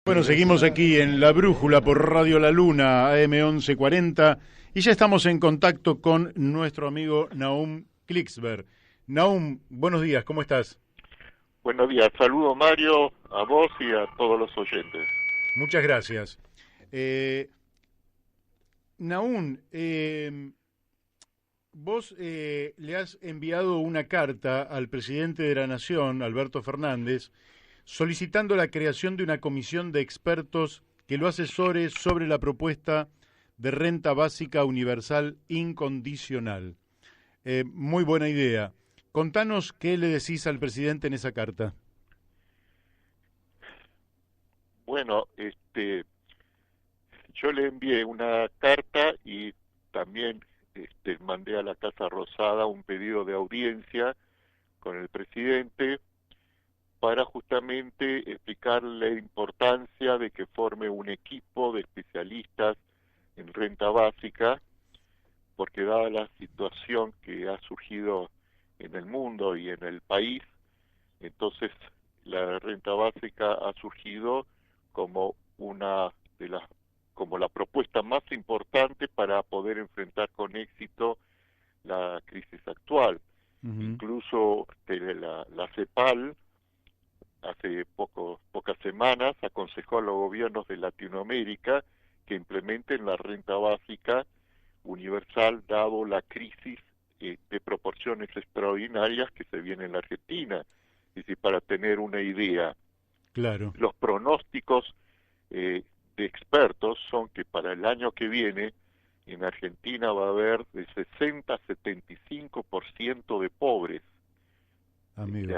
Bueno, seguimos aquí en La Brújula por Radio La Luna, AM 1140, y ya estamos en contacto con nuestro amigo Nahum Klicksberg. Nahum, buenos días, ¿cómo estás? Buenos días, saludo Mario, a vos y a todos los oyentes. Muchas gracias. Nahum, vos le has enviado una carta al presidente de la Nación, Alberto Fernández, solicitando la creación de una comisión de expertos que lo asesore sobre la propuesta de renta básica universal incondicional. Muy buena idea. Contanos qué le decís al presidente en esa carta. Bueno, yo le envié una carta y también mandé a la Casa Rosada un pedido de audiencia con el presidente para justamente explicar la importancia de que forme un equipo de especialistas en renta básica, porque dada la situación que ha surgido en el mundo y en el país, entonces la renta básica ha surgido como una de las como la propuesta más importante para poder enfrentar con éxito la crisis actual. Uh-huh. Incluso la CEPAL hace pocas semanas aconsejó a los gobiernos de Latinoamérica que implementen la renta básica universal dado la crisis de proporciones extraordinarias que se viene en la Argentina. Y si para tener una idea, Claro. los pronósticos de expertos son que para el año que viene en Argentina va a haber de 60 a 75% de pobres. Amigo.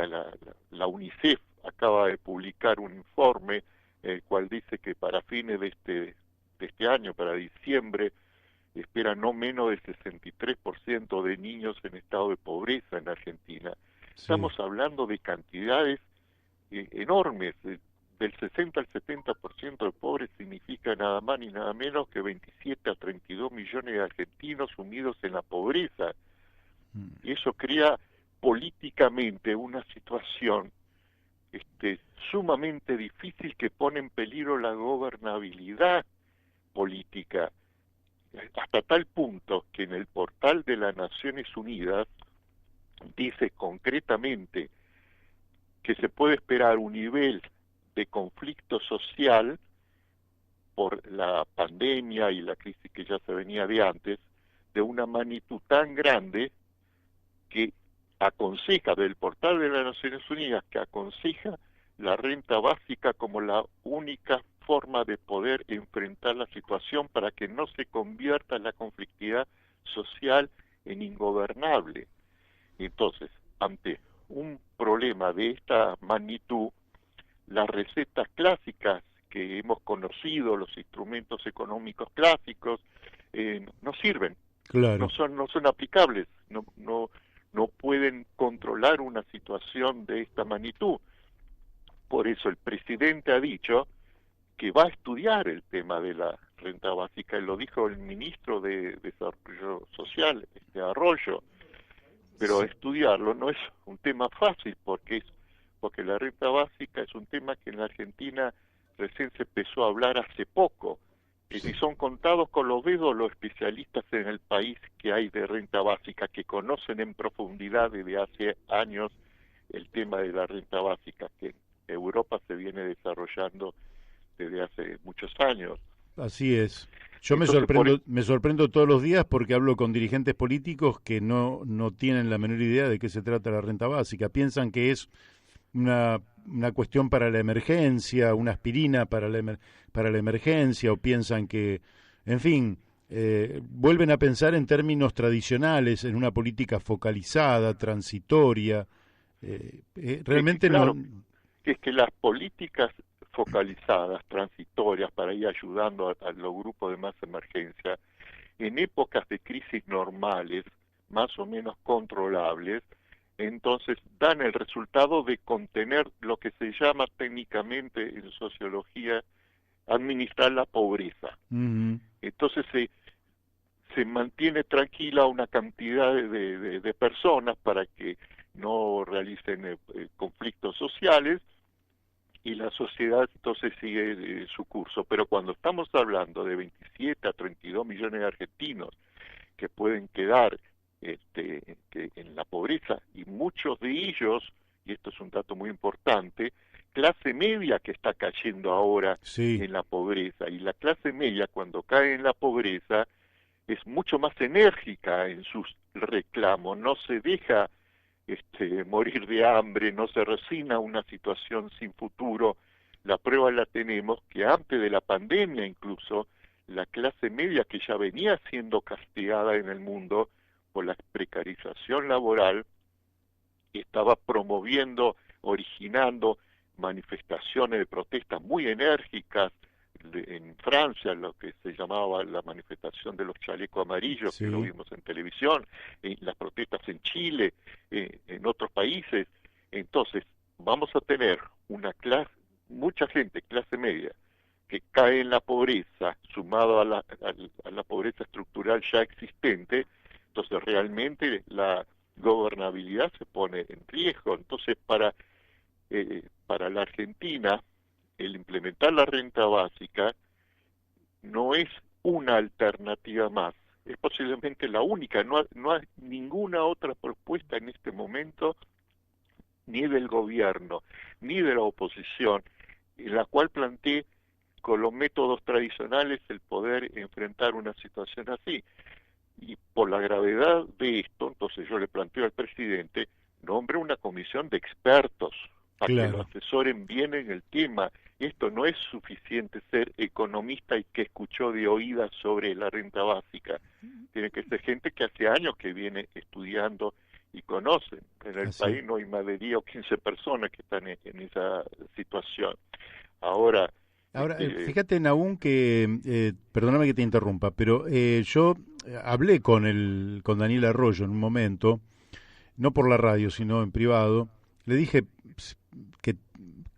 La UNICEF acaba de publicar un informe el cual dice que para fines de este año, para diciembre, espera no menos del 63% de niños en estado de pobreza en Argentina. Sí. Estamos hablando de cantidades enormes. Del 60 al 70% de pobres significa nada más ni nada menos que 27 a 32 millones de argentinos sumidos en la pobreza. Y eso crea políticamente una situación sumamente difícil que pone en peligro la gobernabilidad política, hasta tal punto que en el portal de las Naciones Unidas dice concretamente que se puede esperar un nivel de conflicto social por la pandemia y la crisis que ya se venía de antes, de una magnitud tan grande que aconseja, del portal de las Naciones Unidas, que aconseja la renta básica como la única forma de poder enfrentar la situación para que no se convierta la conflictividad social en ingobernable. Entonces, ante un problema de esta magnitud, las recetas clásicas que hemos conocido, los instrumentos económicos clásicos, no sirven, Claro. no son aplicables, no pueden controlar una situación de esta magnitud. Por eso el presidente ha dicho que va a estudiar el tema de la renta básica, y lo dijo el ministro de Desarrollo Social, Arroyo, pero estudiarlo no es un tema fácil porque la renta básica es un tema que en la Argentina recién se empezó a hablar hace poco. Y si son contados con los dedos los especialistas en el país que hay de renta básica, que conocen en profundidad desde hace años el tema de la renta básica, que en Europa se viene desarrollando desde hace muchos años. Así es. Yo Entonces, me sorprendo todos los días porque hablo con dirigentes políticos que no tienen la menor idea de qué se trata la renta básica. Piensan que es una cuestión para la emergencia, una aspirina para la emergencia, o piensan que, en fin, vuelven a pensar en términos tradicionales, en una política focalizada, transitoria. Realmente no. claro, que es que las políticas focalizadas, transitorias, para ir ayudando a los grupos de más emergencia, en épocas de crisis normales, más o menos controlables, entonces dan el resultado de contener lo que se llama técnicamente en sociología administrar la pobreza. Uh-huh. Entonces se mantiene tranquila una cantidad de personas para que no realicen conflictos sociales, y la sociedad entonces sigue su curso. Pero cuando estamos hablando de 27 a 32 millones de argentinos que pueden quedar en la pobreza, y muchos de ellos, y esto es un dato muy importante, clase media que está cayendo ahora Sí, en la pobreza, y la clase media cuando cae en la pobreza es mucho más enérgica en sus reclamos, no se deja morir de hambre, no se resigna a una situación sin futuro. La prueba la tenemos que antes de la pandemia incluso, la clase media que ya venía siendo castigada en el mundo por la precarización laboral, estaba promoviendo, originando manifestaciones de protestas muy enérgicas en Francia, lo que se llamaba la manifestación de los chalecos amarillos, que lo sí, vimos en televisión, en las protestas en Chile, en otros países. Entonces, vamos a tener una clase, mucha gente, clase media, que cae en la pobreza, sumado a la pobreza estructural ya existente. Entonces realmente la gobernabilidad se pone en riesgo. Entonces para la Argentina el implementar la renta básica no es una alternativa más, es posiblemente la única, no hay ninguna otra propuesta en este momento, ni del gobierno, ni de la oposición, en la cual plantee con los métodos tradicionales el poder enfrentar una situación así. Y por la gravedad de esto, entonces yo le planteo al presidente, nombre una comisión de expertos para que lo claro. asesoren bien en el tema. Esto no es suficiente ser economista y que escuchó de oídas sobre la renta básica. Tiene que ser gente que hace años que viene estudiando y conocen. En el Así. país no hay más de 10 o 15 personas que están en esa situación. Ahora, Ahora, este, fíjate, Nahum, que, perdóname que te interrumpa, pero yo hablé con Daniel Arroyo en un momento, no por la radio, sino en privado. Le dije que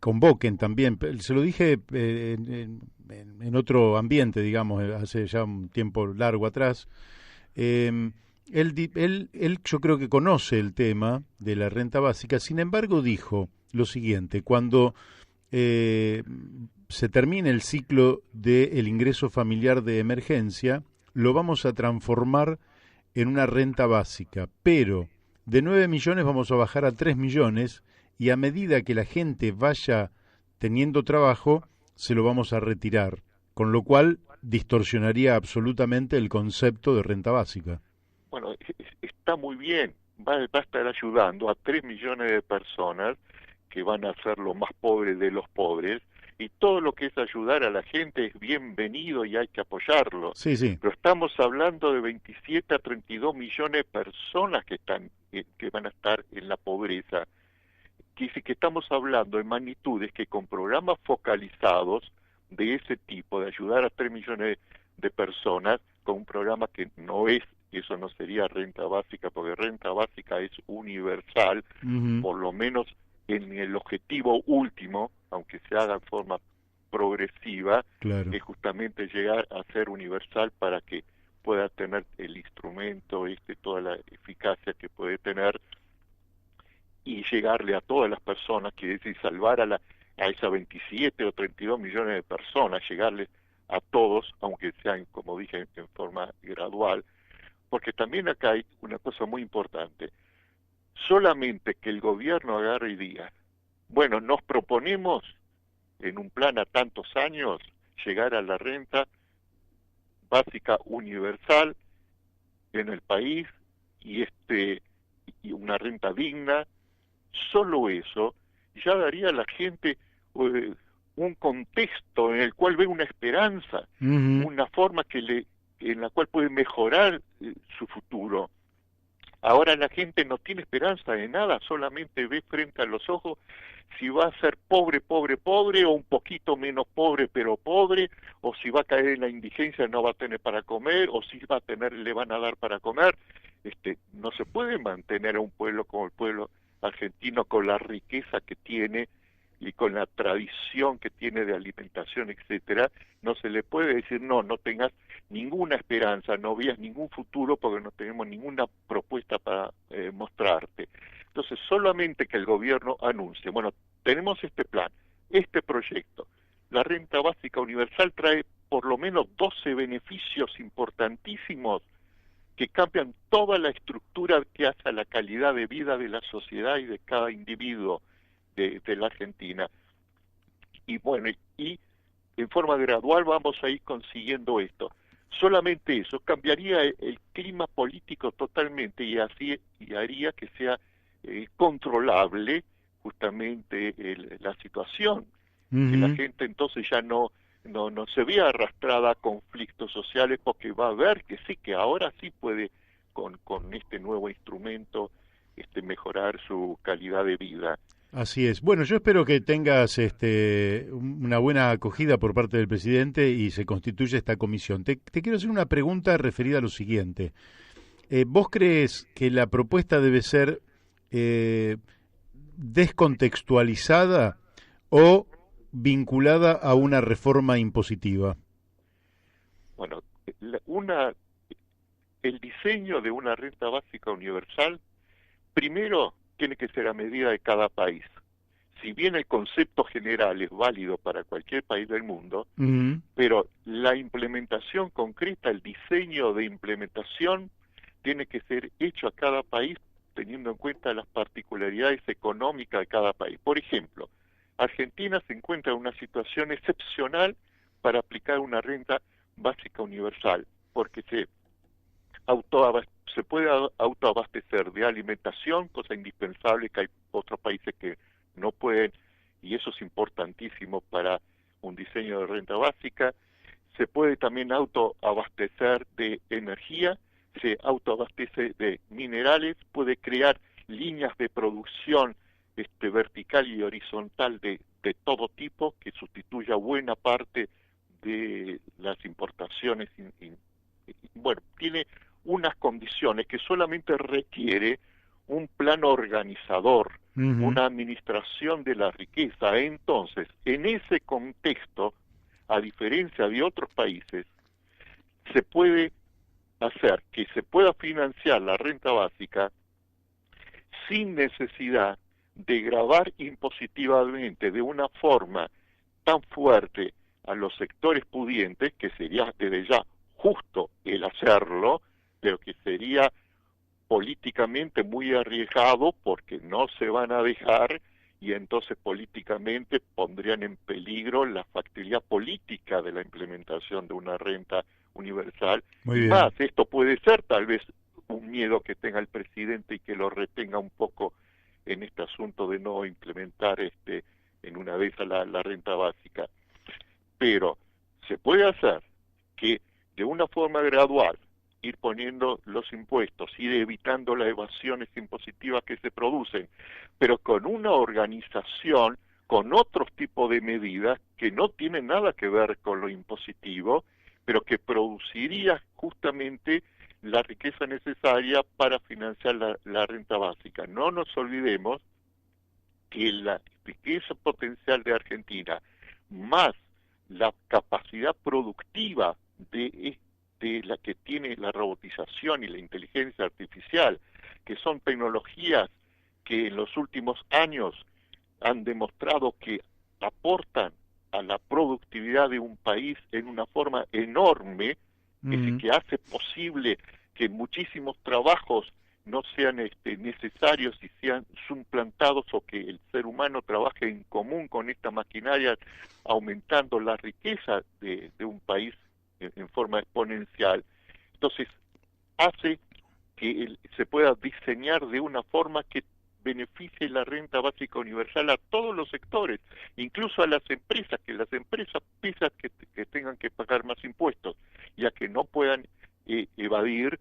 convoquen también, se lo dije en otro ambiente, digamos, hace ya un tiempo largo atrás. Eh, él yo creo que conoce el tema de la renta básica, sin embargo dijo lo siguiente: cuando eh, se termine el ciclo del ingreso familiar de emergencia, lo vamos a transformar en una renta básica, pero de 9 millones vamos a bajar a 3 millones, y a medida que la gente vaya teniendo trabajo, se lo vamos a retirar, con lo cual distorsionaría absolutamente el concepto de renta básica. bueno, está muy bien, va a estar ayudando a 3 millones de personas que van a ser los más pobres de los pobres, y todo lo que es ayudar a la gente es bienvenido y hay que apoyarlo. Sí, sí, Pero estamos hablando de 27 a 32 millones de personas que van a estar en la pobreza. Que estamos hablando de magnitudes que con programas focalizados de ese tipo, de ayudar a 3 millones de personas, con un programa que no es, eso no sería renta básica, porque renta básica es universal, ujú, por lo menos en el objetivo último, aunque se haga en forma progresiva, claro. es justamente llegar a ser universal para que pueda tener el instrumento, toda la eficacia que puede tener y llegarle a todas las personas, quiere decir salvar a esas 27 o 32 millones de personas, llegarles a todos, aunque sean, como dije, en forma gradual, porque también acá hay una cosa muy importante, solamente que el gobierno agarre y diga, bueno, nos proponemos en un plan a tantos años llegar a la renta básica universal en el país y y una renta digna. Solo eso ya daría a la gente un contexto en el cual ve una esperanza, Ujú, una forma en la cual puede mejorar su futuro. Ahora la gente no tiene esperanza de nada, solamente ve frente a los ojos si va a ser pobre, pobre, pobre, o un poquito menos pobre, pero pobre, o si va a caer en la indigencia, no va a tener para comer, o si va a tener, le van a dar para comer. No se puede mantener a un pueblo como el pueblo argentino con la riqueza que tiene y con la tradición que tiene de alimentación, etcétera. No se le puede decir no, no tengas ninguna esperanza, no veas ningún futuro porque no tenemos ninguna propuesta para mostrarte. Entonces, solamente que el gobierno anuncie, bueno, tenemos este plan, este proyecto, la renta básica universal, trae por lo menos 12 beneficios importantísimos que cambian toda la estructura que hace a la calidad de vida de la sociedad y de cada individuo de la Argentina. Y bueno, y en forma gradual vamos a ir consiguiendo esto. Solamente eso cambiaría el clima político totalmente y así y haría que sea controlable justamente la situación, que la Ujú. gente entonces ya no se vea arrastrada a conflictos sociales, porque va a ver que sí, que ahora sí puede con este nuevo instrumento mejorar su calidad de vida. Así es. Bueno, yo espero que tengas una buena acogida por parte del presidente y se constituya esta comisión. Te quiero hacer una pregunta referida a lo siguiente. ¿Vos crees que la propuesta debe ser eh, descontextualizada o vinculada a una reforma impositiva? Bueno, una el diseño de una renta básica universal, primero tiene que ser a medida de cada país. Si bien el concepto general es válido para cualquier país del mundo, Ujú. pero la implementación concreta, el diseño de implementación, tiene que ser hecho a cada país teniendo en cuenta las particularidades económicas de cada país. Por ejemplo, Argentina se encuentra en una situación excepcional para aplicar una renta básica universal, porque se puede autoabastecer de alimentación, cosa indispensable que hay otros países que no pueden, y eso es importantísimo para un diseño de renta básica. Se puede también autoabastecer de energía, se autoabastece de minerales, puede crear líneas de producción vertical y horizontal de todo tipo que sustituya buena parte de las importaciones. Bueno, tiene unas condiciones que solamente requiere un plan organizador, Ujú. una administración de la riqueza. Entonces, en ese contexto, a diferencia de otros países, se puede hacer que se pueda financiar la renta básica sin necesidad de gravar impositivamente de una forma tan fuerte a los sectores pudientes, que sería desde ya justo el hacerlo, pero que sería políticamente muy arriesgado porque no se van a dejar y entonces políticamente pondrían en peligro la factibilidad política de la implementación de una renta universal. Muy Y bien. más, esto puede ser tal vez un miedo que tenga el presidente y que lo retenga un poco en este asunto de no implementar en una vez a la renta básica. Pero se puede hacer que de una forma gradual ir poniendo los impuestos, ir evitando las evasiones impositivas que se producen, pero con una organización, con otros tipos de medidas que no tienen nada que ver con lo impositivo, pero que produciría justamente la riqueza necesaria para financiar la renta básica. No nos olvidemos que la riqueza potencial de Argentina, más la capacidad productiva de la que tiene la robotización y la inteligencia artificial, que son tecnologías que en los últimos años han demostrado que aportan a la productividad de un país en una forma enorme, Ujú. que hace posible que muchísimos trabajos no sean necesarios y sean suplantados, o que el ser humano trabaje en común con esta maquinaria, aumentando la riqueza de un país en forma exponencial. Entonces, hace que se pueda diseñar de una forma que beneficie la renta básica universal a todos los sectores, incluso a las empresas, que las empresas, pese a que tengan que pagar más impuestos y a que no puedan evadir,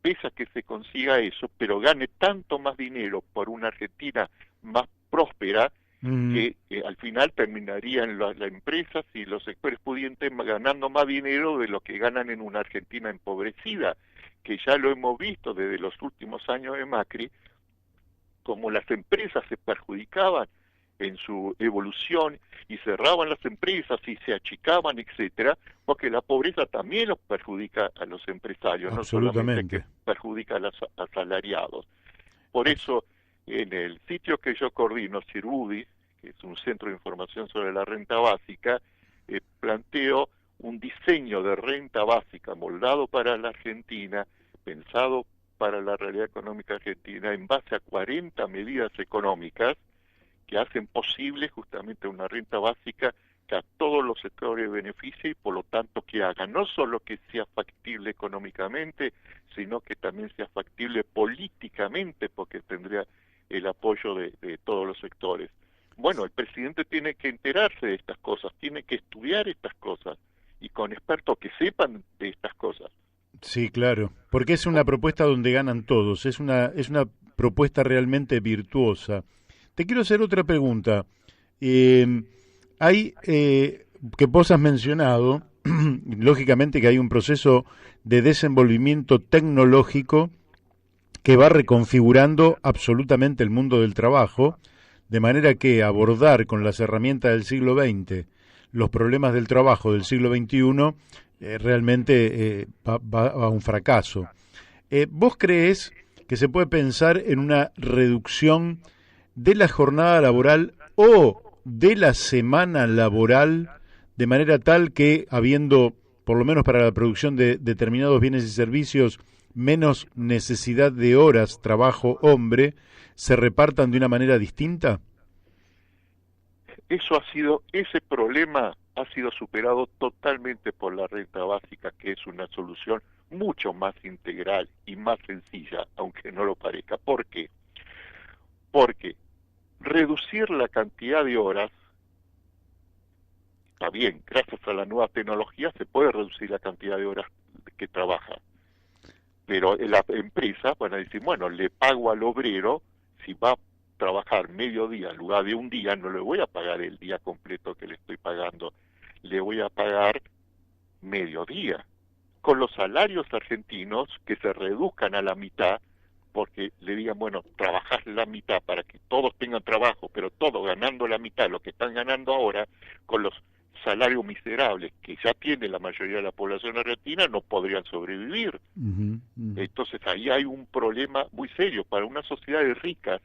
pese a que se consiga eso, pero gane tanto más dinero por una Argentina más próspera, Ujú. que al final terminarían las empresas y los sectores pudientes ganando más dinero de lo que ganan en una Argentina empobrecida, que ya lo hemos visto desde los últimos años de Macri, como las empresas se perjudicaban en su evolución y cerraban las empresas y se achicaban, etcétera, porque la pobreza también los perjudica a los empresarios, no solamente que Absolutamente. perjudica a los asalariados. Por Abs- eso, en el sitio que yo coordino, Cirudi, que es un centro de información sobre la renta básica, planteó un diseño de renta básica moldado para la Argentina, pensado para la realidad económica argentina, en base a 40 medidas económicas que hacen posible justamente una renta básica que a todos los sectores beneficie y por lo tanto que haga no solo que sea factible económicamente, sino que también sea factible políticamente porque tendría el apoyo de todos los sectores. Bueno, el presidente tiene que enterarse de estas cosas, tiene que estudiar estas cosas y con expertos que sepan de estas cosas. Sí, claro, porque es una propuesta donde ganan todos, es una propuesta realmente virtuosa. Te quiero hacer otra pregunta. Eh, que vos has mencionado, lógicamente que hay un proceso de desenvolvimiento tecnológico que va reconfigurando absolutamente el mundo del trabajo, de manera que abordar con las herramientas del siglo XX los problemas del trabajo del siglo XXI realmente va a un fracaso. ¿Vos creés que se puede pensar en una reducción de la jornada laboral o de la semana laboral de manera tal que, habiendo, por lo menos para la producción de determinados bienes y servicios, menos necesidad de horas trabajo hombre, se repartan de una manera distinta? Ese problema ha sido superado totalmente por la renta básica, que es una solución mucho más integral y más sencilla, aunque no lo parezca. ¿Por qué? Porque reducir la cantidad de horas, está bien, gracias a la nueva tecnología se puede reducir la cantidad de horas que trabaja, pero la empresa van a decir, bueno, le pago al obrero, si va a trabajar mediodía en lugar de un día, no le voy a pagar el día completo que le estoy pagando, le voy a pagar mediodía. Con los salarios argentinos que se reduzcan a la mitad, porque le digan, bueno, trabajás la mitad para que todos tengan trabajo, pero todos ganando la mitad, lo que están ganando ahora, con los salarios miserables que ya tiene la mayoría de la población argentina, no podrían sobrevivir. Uh-huh, uh-huh. Entonces ahí hay un problema muy serio para una sociedad de ricas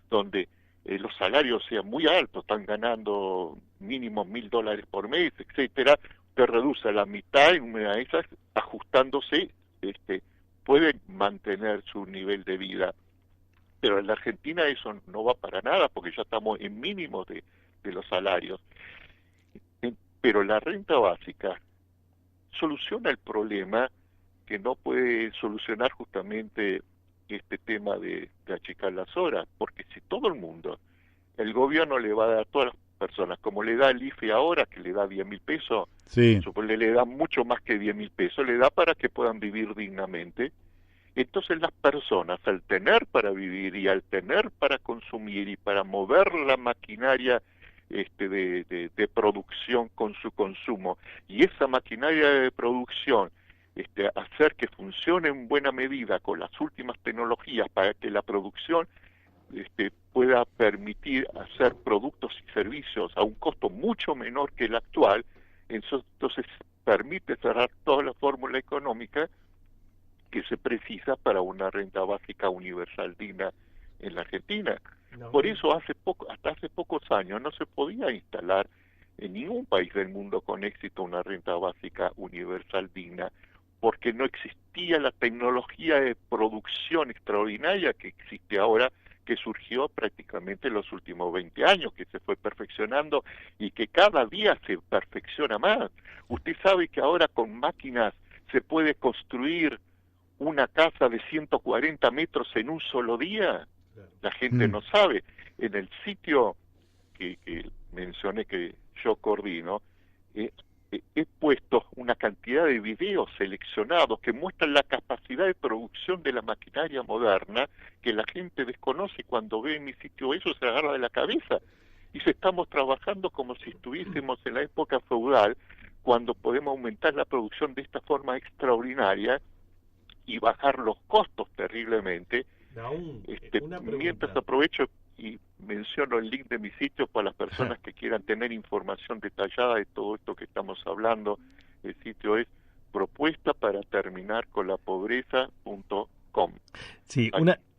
donde los salarios sean muy altos, están ganando mínimo $1.000 por mes, etcétera, te reduce a la mitad en una de esas, ajustándose, pueden mantener su nivel de vida. Pero en la Argentina eso no va para nada porque ya estamos en mínimos de los salarios. Pero la renta básica soluciona el problema que no puede solucionar justamente este tema de achicar las horas, porque si todo el mundo, el gobierno le va a dar a todas las personas, como le da el IFE ahora, que le da 10.000 pesos, Sí. le da mucho más que 10.000 pesos, le da para que puedan vivir dignamente. Entonces las personas, al tener para vivir y al tener para consumir y para mover la maquinaria de producción con su consumo, y esa maquinaria de producción hacer que funcione en buena medida con las últimas tecnologías para que la producción pueda permitir hacer productos y servicios a un costo mucho menor que el actual, entonces permite cerrar toda la fórmula económica que se precisa para una renta básica universal digna en la Argentina. No. Por eso hasta hace pocos años no se podía instalar en ningún país del mundo con éxito una renta básica universal digna, porque no existía la tecnología de producción extraordinaria que existe ahora, que surgió prácticamente en los últimos 20 años, que se fue perfeccionando y que cada día se perfecciona más. Usted sabe que ahora con máquinas se puede construir una casa de 140 metros en un solo día. La gente no sabe. En el sitio que mencioné que yo coordino, he puesto una cantidad de videos seleccionados que muestran la capacidad de producción de la maquinaria moderna que la gente desconoce. Cuando ve en mi sitio eso se agarra de la cabeza. Y si estamos trabajando como si estuviésemos en la época feudal, cuando podemos aumentar la producción de esta forma extraordinaria y bajar los costos terriblemente. Mientras aprovecho y menciono el link de mi sitio para las personas que quieran tener información detallada de todo esto que estamos hablando. El sitio es propuesta para terminar con la pobreza.com. Sí,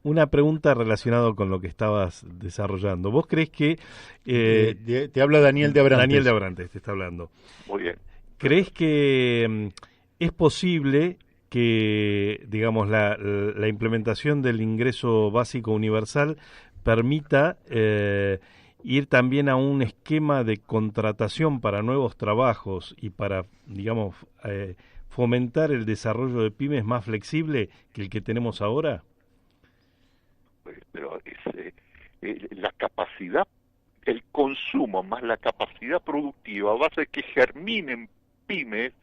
una pregunta relacionada con lo que estabas desarrollando. ¿Vos crees que... te habla Daniel de Abrantes. Daniel de Abrantes te está hablando. Muy bien. ¿Crees que es posible que, digamos, la implementación del ingreso básico universal permita ir también a un esquema de contratación para nuevos trabajos y para, digamos, fomentar el desarrollo de pymes más flexible que el que tenemos ahora? Pero la capacidad, el consumo más la capacidad productiva va a hacer que germinen pymes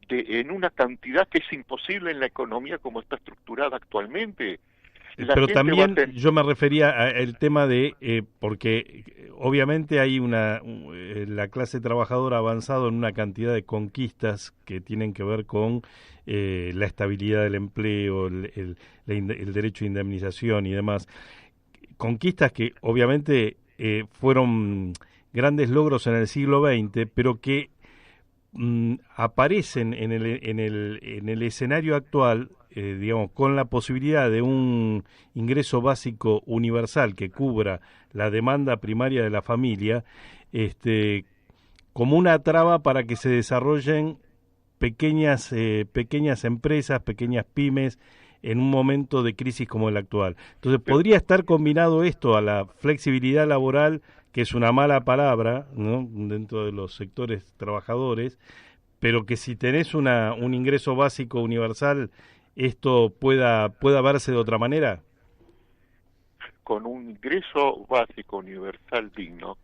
en una cantidad que es imposible en la economía como está estructurada actualmente. Pero también yo me refería al tema de, porque obviamente hay la clase trabajadora ha avanzado en una cantidad de conquistas que tienen que ver con la estabilidad del empleo, el derecho a indemnización y demás. Conquistas que obviamente fueron grandes logros en el siglo XX, pero que aparecen en el escenario actual, digamos, con la posibilidad de un ingreso básico universal que cubra la demanda primaria de la familia, como una traba para que se desarrollen pequeñas empresas, pequeñas pymes, en un momento de crisis como el actual. Entonces, ¿podría estar combinado esto a la flexibilidad laboral, que es una mala palabra, ¿no?, dentro de los sectores trabajadores, pero que si tenés un ingreso básico universal, esto pueda verse de otra manera? Con un ingreso básico universal digno,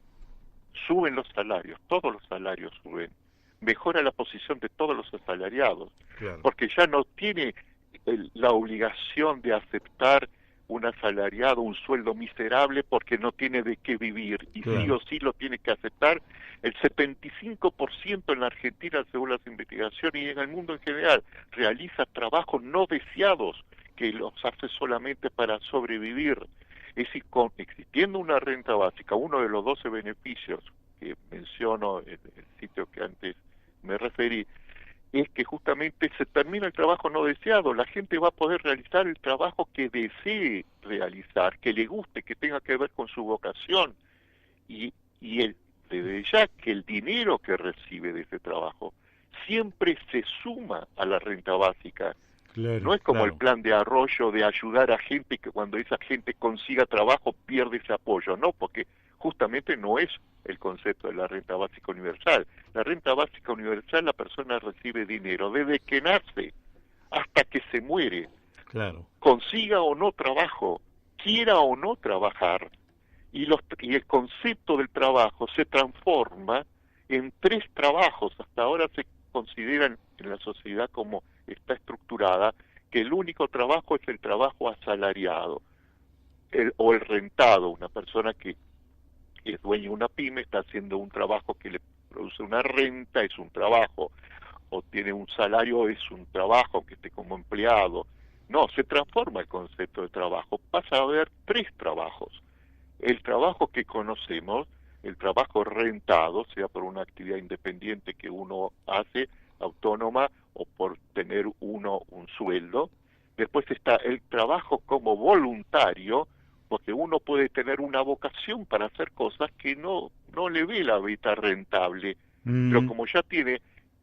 suben los salarios, todos los salarios suben, mejora la posición de todos los asalariados, claro, porque ya no tiene la obligación de aceptar un asalariado, un sueldo miserable porque no tiene de qué vivir, y claro, sí o sí lo tiene que aceptar. El 75% en la Argentina, según las investigaciones, y en el mundo en general, realiza trabajos no deseados, que los hace solamente para sobrevivir. Es decir, existiendo una renta básica, uno de los 12 beneficios que menciono en el sitio que antes me referí, es que justamente se termina el trabajo no deseado. La gente va a poder realizar el trabajo que desee realizar, que le guste, que tenga que ver con su vocación, y desde ya que el dinero que recibe de ese trabajo siempre se suma a la renta básica. Claro, no es como claro, el plan de Arroyo de ayudar a gente que cuando esa gente consiga trabajo pierde ese apoyo, no, porque justamente no es el concepto de la renta básica universal. La renta básica universal, la persona recibe dinero desde que nace hasta que se muere, claro, consiga o no trabajo, quiera o no trabajar, y el concepto del trabajo se transforma en 3 trabajos. Hasta ahora se consideran en la sociedad como está estructurada que el único trabajo es el trabajo asalariado, o el rentado. Una persona que es dueño de una pyme está haciendo un trabajo que le produce una renta, es un trabajo, o tiene un salario, es un trabajo, aunque esté como empleado. No, se transforma el concepto de trabajo, pasa a haber 3 trabajos. El trabajo que conocemos, el trabajo rentado, sea por una actividad independiente que uno hace, autónoma, o por tener uno un sueldo. Después está el trabajo como voluntario, porque uno puede tener una vocación para hacer cosas que no le ve la vida rentable, pero como ya tiene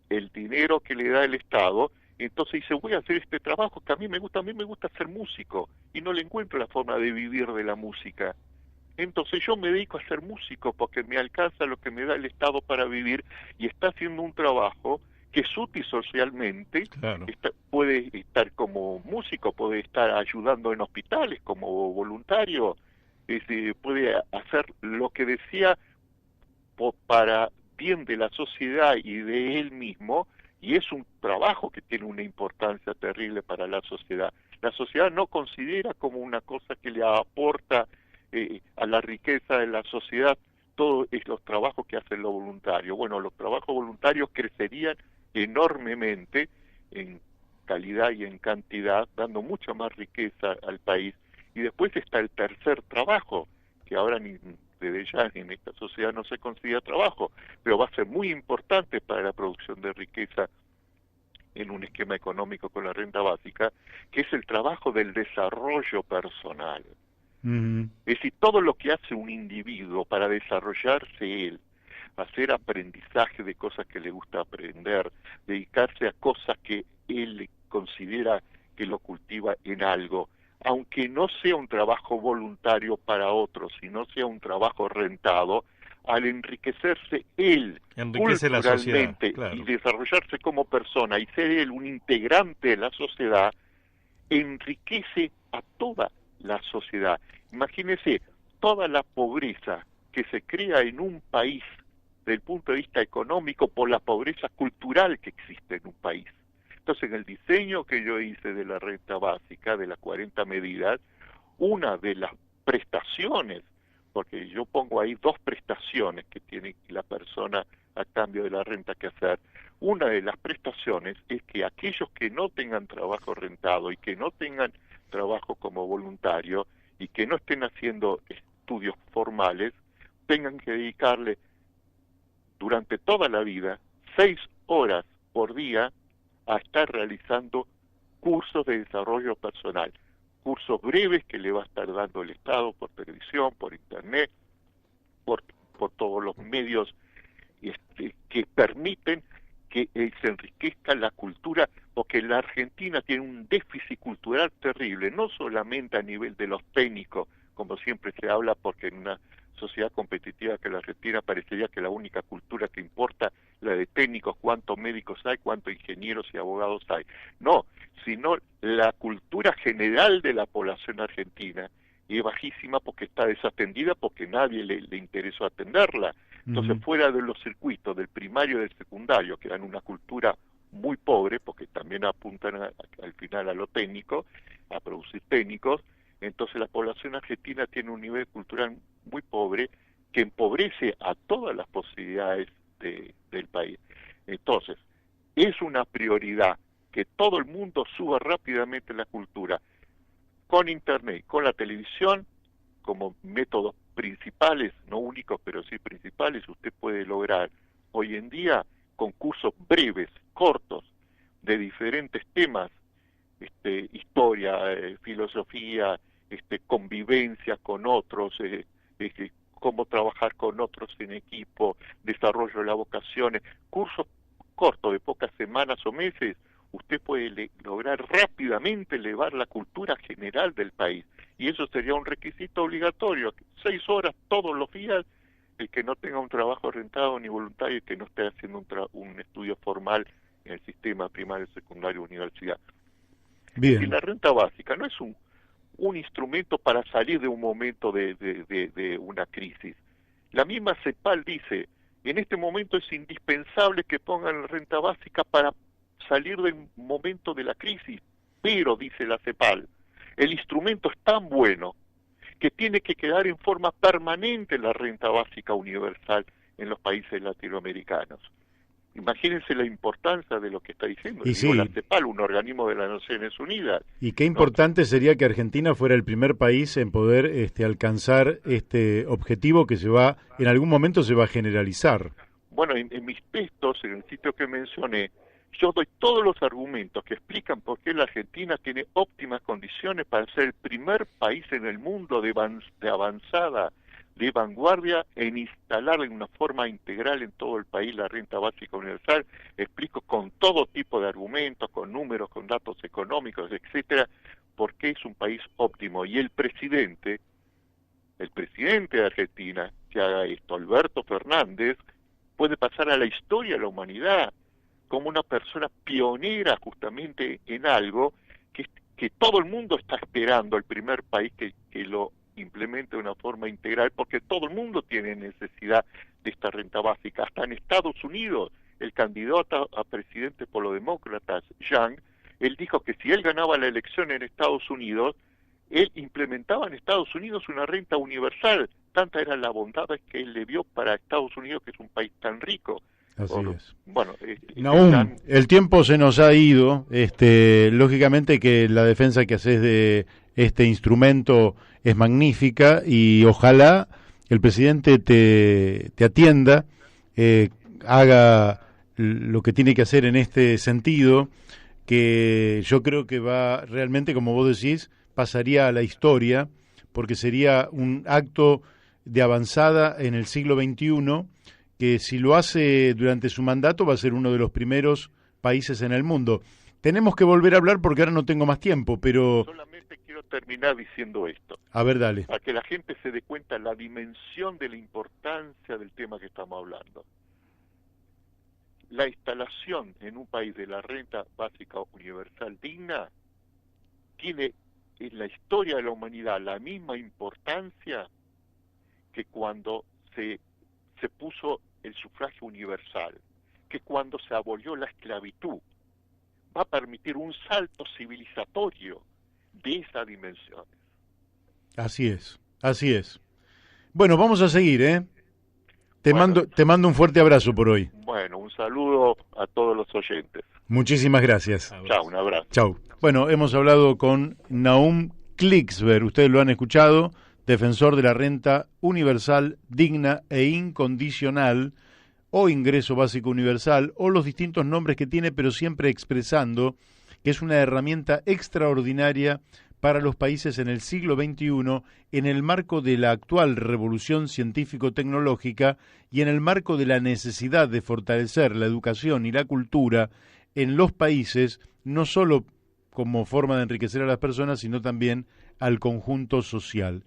el dinero que le da el Estado, entonces dice, voy a hacer este trabajo que a mí me gusta ser músico, y no le encuentro la forma de vivir de la música. Entonces yo me dedico a ser músico porque me alcanza lo que me da el Estado para vivir, y está haciendo un trabajo que es útil socialmente. Claro, puede estar como músico, puede estar ayudando en hospitales como voluntario, puede hacer lo que decía para bien de la sociedad y de él mismo, y es un trabajo que tiene una importancia terrible para la sociedad. La sociedad no considera como una cosa que le aporta a la riqueza de la sociedad todos los trabajos que hacen los voluntarios. Bueno, los trabajos voluntarios crecerían enormemente en calidad y en cantidad, dando mucha más riqueza al país. Y después está el tercer trabajo, que ahora desde ya en esta sociedad no se considera trabajo, pero va a ser muy importante para la producción de riqueza en un esquema económico con la renta básica, que es el trabajo del desarrollo personal. Es decir, todo lo que hace un individuo para desarrollarse él, hacer aprendizaje de cosas que le gusta aprender, dedicarse a cosas que él considera que lo cultiva en algo, aunque no sea un trabajo voluntario para otros, sino sea un trabajo rentado, al enriquecerse él culturalmente, claro, y desarrollarse como persona y ser él un integrante de la sociedad, enriquece a toda la sociedad. Imagínese toda la pobreza que se crea en un país desde el punto de vista económico por la pobreza cultural que existe en un país. Entonces, en el diseño que yo hice de la renta básica, de las 40 medidas, una de las prestaciones, porque yo pongo ahí 2 prestaciones que tiene la persona a cambio de la renta que hacer. Una de las prestaciones es que aquellos que no tengan trabajo rentado y que no tengan trabajo como voluntario y que no estén haciendo estudios formales, tengan que dedicarle durante toda la vida 6 horas por día a estar realizando cursos de desarrollo personal, cursos breves que le va a estar dando el Estado por televisión, por internet, por todos los medios que permiten que se enriquezca la cultura, porque la Argentina tiene un déficit cultural terrible, no solamente a nivel de los técnicos, como siempre se habla, porque en una sociedad competitiva que la Argentina parecería que la única cultura que importa la de técnicos, cuántos médicos hay, cuántos ingenieros y abogados hay. No, sino la cultura general de la población argentina es bajísima porque está desatendida, porque nadie le interesó atenderla. Entonces, fuera de los circuitos del primario y del secundario, que dan una cultura muy pobre, porque también apuntan al final a lo técnico, a producir técnicos, entonces la población argentina tiene un nivel cultural muy pobre que empobrece a todas las posibilidades del país. Entonces, es una prioridad que todo el mundo suba rápidamente la cultura, con internet, con la televisión, como métodos principales, no únicos, pero sí principales. Usted puede lograr hoy en día con cursos breves, cortos, de diferentes temas, historia, filosofía, convivencia con otros, cómo trabajar con otros en equipo, desarrollo de las vocaciones, cursos cortos de pocas semanas o meses. Usted puede lograr rápidamente elevar la cultura general del país, y eso sería un requisito obligatorio, 6 horas todos los días, el que no tenga un trabajo rentado ni voluntario y que no esté haciendo un estudio formal en el sistema primario, secundario, universidad. Bien. Y la renta básica no es un instrumento para salir de un momento de una crisis. La misma CEPAL dice, en este momento es indispensable que pongan la renta básica para salir del momento de la crisis, pero, dice la CEPAL, el instrumento es tan bueno que tiene que quedar en forma permanente la renta básica universal en los países latinoamericanos. Imagínense la importancia de lo que está diciendo. Y sí, la CEPAL, un organismo de las Naciones Unidas. Y qué importante sería que Argentina fuera el primer país en poder alcanzar este objetivo que en algún momento se va a generalizar. Bueno, en mis textos, en el sitio que mencioné, yo doy todos los argumentos que explican por qué la Argentina tiene óptimas condiciones para ser el primer país en el mundo de avanzada, de vanguardia, en instalar de una forma integral en todo el país la renta básica universal. Explico con todo tipo de argumentos, con números, con datos económicos, etcétera, por qué es un país óptimo. Y el presidente de Argentina, que haga esto, Alberto Fernández, puede pasar a la historia de la humanidad como una persona pionera justamente en algo que todo el mundo está esperando, el primer país que lo implemente de una forma integral, porque todo el mundo tiene necesidad de esta renta básica. Hasta en Estados Unidos, el candidato a presidente por los demócratas, Yang, él dijo que si él ganaba la elección en Estados Unidos, él implementaba en Estados Unidos una renta universal. Tanta era la bondad que él le vio para Estados Unidos, que es un país tan rico. Así es. Bueno, Nahum, el tiempo se nos ha ido. Lógicamente que la defensa que haces de este instrumento es magnífica y ojalá el presidente te atienda, haga lo que tiene que hacer en este sentido, que yo creo que va realmente, como vos decís, pasaría a la historia, porque sería un acto de avanzada en el siglo XXI, que si lo hace durante su mandato va a ser uno de los primeros países en el mundo. Tenemos que volver a hablar porque ahora no tengo más tiempo, pero... Solamente quiero terminar diciendo esto. A ver, dale. Para que la gente se dé cuenta la dimensión de la importancia del tema que estamos hablando. La instalación en un país de la renta básica universal digna tiene en la historia de la humanidad la misma importancia que cuando se puso el sufragio universal, que cuando se abolió la esclavitud. Va a permitir un salto civilizatorio de esas dimensiones. Así es, así es. Bueno, vamos a seguir, ¿eh? Te mando un fuerte abrazo por hoy. Bueno, un saludo a todos los oyentes. Muchísimas gracias. Chao, un abrazo. Chao. Bueno, hemos hablado con Nahum Klicksberg, ustedes lo han escuchado, defensor de la renta universal, digna e incondicional, o ingreso básico universal, o los distintos nombres que tiene, pero siempre expresando que es una herramienta extraordinaria para los países en el siglo XXI, en el marco de la actual revolución científico-tecnológica y en el marco de la necesidad de fortalecer la educación y la cultura en los países, no solo como forma de enriquecer a las personas, sino también al conjunto social.